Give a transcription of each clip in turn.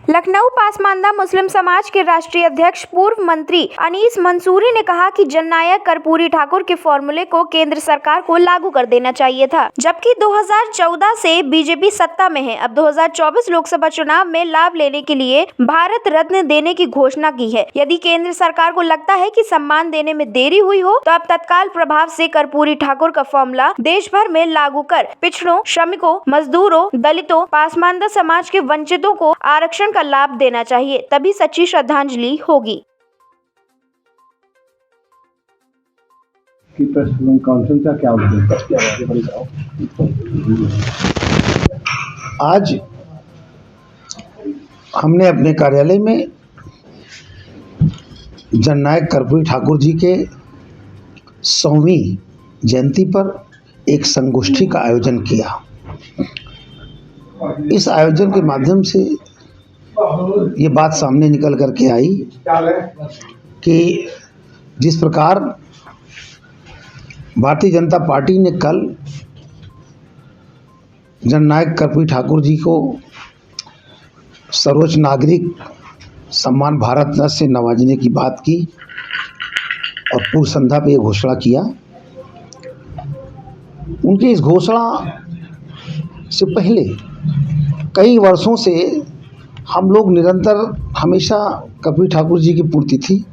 लखनऊ पासमानदा मुस्लिम समाज के राष्ट्रीय अध्यक्ष पूर्व मंत्री अनीस मंसूरी ने कहा कि जननायक कर्पूरी ठाकुर के फॉर्मूले को केंद्र सरकार को लागू कर देना चाहिए था, जबकि 2014 से बीजेपी सत्ता में है। अब 2024 लोकसभा चुनाव में लाभ लेने के लिए भारत रत्न देने की घोषणा की है। यदि केंद्र सरकार को लगता है कि सम्मान देने में देरी हुई हो तो अब तत्काल प्रभाव से कर्पूरी ठाकुर का फॉर्मूला देश भर में लागू कर पिछड़ों, श्रमिकों, मजदूरों, दलितों, पासमानदा समाज के वंचितों को आरक्षण का लाभ देना चाहिए, तभी सच्ची श्रद्धांजलि होगी। आज हमने अपने कार्यालय में जननायक कर्पूरी ठाकुर जी के 100वीं जयंती पर एक संगोष्ठी का आयोजन किया। इस आयोजन के माध्यम से ये बात सामने निकल कर के आई कि जिस प्रकार भारतीय जनता पार्टी ने कल जननायक कर्पूरी ठाकुर जी को सर्वोच्च नागरिक सम्मान भारत रत्न से नवाजने की बात की और पूर्व संध्या पे ये घोषणा किया। उनकी इस घोषणा से पहले कई वर्षों से हम लोग निरंतर हमेशा कर्पूरी ठाकुर जी की पुण्यतिथि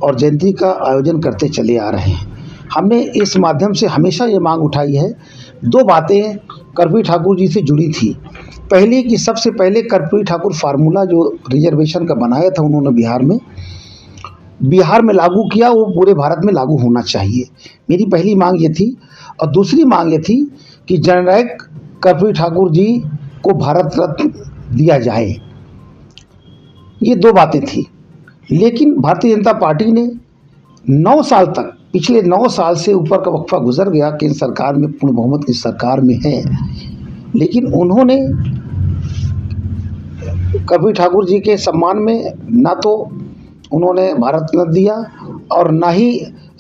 और जयंती का आयोजन करते चले आ रहे हैं। हमने इस माध्यम से हमेशा ये मांग उठाई है। दो बातें कर्पूरी ठाकुर जी से जुड़ी थी। पहली कि सबसे पहले कर्पूरी ठाकुर फार्मूला जो रिजर्वेशन का बनाया था उन्होंने बिहार में लागू किया, वो पूरे भारत में लागू होना चाहिए। मेरी पहली मांग ये थी। और दूसरी मांग ये थी कि जननायक कर्पूरी ठाकुर जी को भारत रत्न दिया जाए। ये दो बातें थी। लेकिन भारतीय जनता पार्टी ने 9 साल तक, पिछले 9 साल से ऊपर का वक्फा गुजर गया, केंद्र सरकार में पूर्ण बहुमत की सरकार में है, लेकिन उन्होंने कर्पूरी ठाकुर जी के सम्मान में ना तो उन्होंने भारत रत्न दिया और ना ही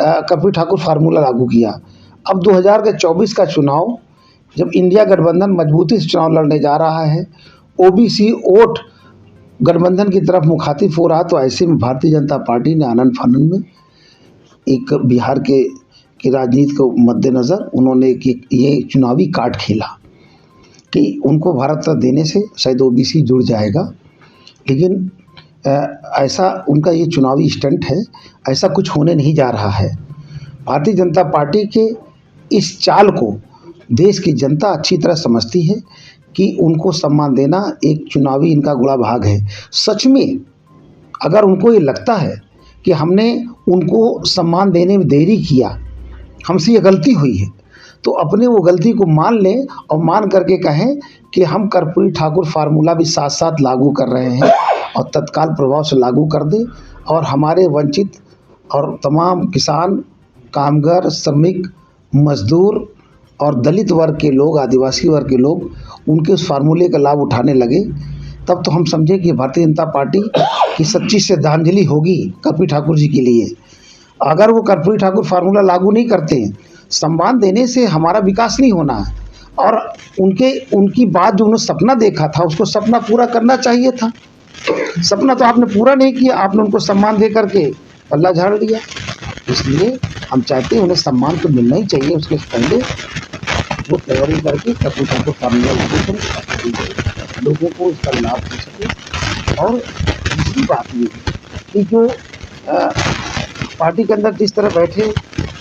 कर्पूरी ठाकुर फार्मूला लागू किया। अब 2024 का चुनाव, जब इंडिया गठबंधन मजबूती से चुनाव लड़ने जा रहा है, ओबीसी वोट गठबंधन की तरफ मुखातिब हो रहा, तो ऐसे में भारतीय जनता पार्टी ने आनन फानन में एक बिहार के राजनीति को मद्देनज़र उन्होंने ये चुनावी कार्ड खेला कि उनको भारत रत्न देने से शायद ओबीसी जुड़ जाएगा। लेकिन ऐसा उनका ये चुनावी स्टंट है, ऐसा कुछ होने नहीं जा रहा है। भारतीय जनता पार्टी के इस चाल को देश की जनता अच्छी तरह समझती है कि उनको सम्मान देना एक चुनावी इनका गुड़ा भाग है। सच में अगर उनको ये लगता है कि हमने उनको सम्मान देने में देरी किया, हमसे ये गलती हुई है, तो अपने वो गलती को मान लें और मान करके कहें कि हम कर्पूरी ठाकुर फार्मूला भी साथ साथ लागू कर रहे हैं और तत्काल प्रभाव से लागू कर दें और हमारे वंचित और तमाम किसान, कामगार, श्रमिक, मजदूर और दलित वर्ग के लोग, आदिवासी वर्ग के लोग उनके उस फार्मूले का लाभ उठाने लगे। तब तो हम समझें कि भारतीय जनता पार्टी की सच्ची श्रद्धांजलि होगी कर्पूरी ठाकुर जी के लिए। अगर वो कर्पूरी ठाकुर फार्मूला लागू नहीं करते हैं, सम्मान देने से हमारा विकास नहीं होना है। और उनकी बात जो उन्होंने सपना देखा था, उसको सपना पूरा करना चाहिए था। सपना तो आपने पूरा नहीं किया, आपने उनको सम्मान दे करके पल्ला झाड़ दिया। इसलिए हम चाहते हैं उन्हें सम्मान तो मिलना ही चाहिए। उसके पहले वो तैयारी करके कर्पूरी ठाकुर फार्मूला लागू करें, लोगों को इसका लाभ हो सके। और दूसरी बात ये कि जो पार्टी के अंदर जिस तरह बैठे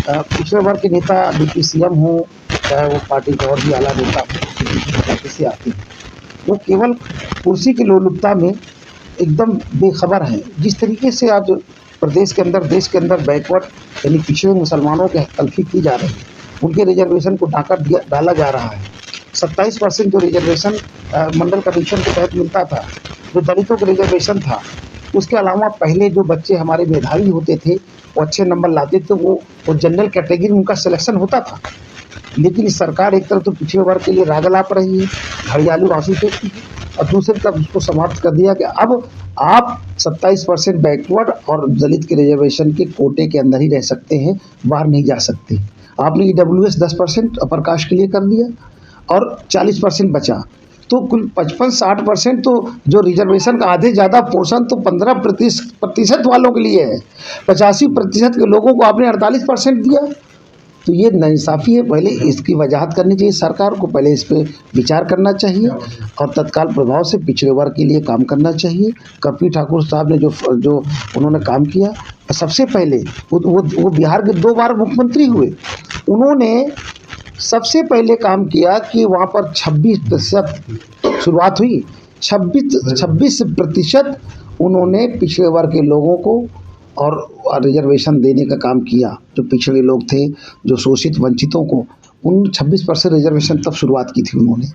पिछड़े वर्ग के नेता, डिप्टी सीएम हो, चाहे वो पार्टी का और भी आला नेता पार्टी से आते हैं, वो केवल कुर्सी की लोलुपता में एकदम बेखबर हैं। जिस तरीके से आज प्रदेश के अंदर, देश के अंदर बैकवर्ड यानी पिछड़े मुसलमानों की तलफी की जा रही है, उनके रिजर्वेशन को डाला जा रहा है। 27% जो रिजर्वेशन मंडल कमीशन के तहत मिलता था, जो दलितों का रिजर्वेशन था, उसके अलावा पहले जो बच्चे हमारे मेधावी होते थे, वो अच्छे नंबर लाते थे, वो जनरल कैटेगरी में उनका सिलेक्शन होता था। लेकिन सरकार एक तरफ तो पिछड़े वर्ग के लिए राग लाप रही है, घड़ियालू राशि फेंकती है, और दूसरी तरफ उसको समाप्त कर दिया कि अब आप 27% बैकवर्ड और दलित के रिजर्वेशन के कोटे के अंदर ही रह सकते हैं, बाहर नहीं जा सकते। आपने EWS 10% अपर कास्ट के लिए कर दिया और 40% बचा। तो कुल 55-60% तो जो रिजर्वेशन का आधे ज़्यादा पोर्शन तो 15% वालों के लिए है। 85% के लोगों को आपने 48% दिया, तो ये नाइंसाफ़ी है। पहले इसकी वजाहत करनी चाहिए सरकार को, पहले इस पे विचार करना चाहिए और तत्काल प्रभाव से पिछड़े वर्ग के लिए काम करना चाहिए। कर्पूरी ठाकुर साहब ने जो उन्होंने काम किया, सबसे पहले वो बिहार के 2 बार मुख्यमंत्री हुए। उन्होंने सबसे पहले काम किया कि वहाँ पर 26% शुरुआत हुई, 26% उन्होंने पिछड़े वर्ग के लोगों को और रिजर्वेशन देने का काम किया। जो पिछड़े लोग थे, जो शोषित वंचितों को, उन 26% रिजर्वेशन तब शुरुआत की थी उन्होंने।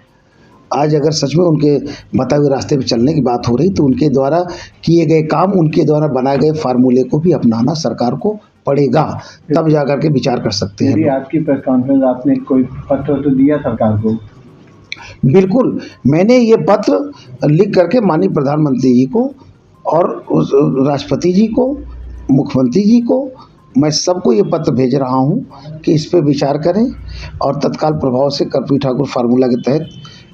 आज अगर सच में उनके बताए हुए रास्ते पे चलने की बात हो रही, तो उनके द्वारा किए गए काम, उनके द्वारा बनाए गए फार्मूले को भी अपनाना सरकार को पड़ेगा, तब जाकर के विचार कर सकते हैं। यदि आपकी प्रेस कॉन्फ्रेंस आपने कोई पत्र तो दिया सरकार को? बिल्कुल, मैंने ये पत्र लिख करके माननीय प्रधानमंत्री जी को और राष्ट्रपति जी को, मुख्यमंत्री जी को, मैं सबको ये पत्र भेज रहा हूँ कि इस पे विचार करें और तत्काल प्रभाव से कर्पूरी ठाकुर फार्मूला के तहत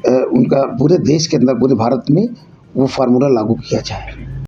उनका पूरे देश के अंदर, पूरे भारत में वो फार्मूला लागू किया जाए।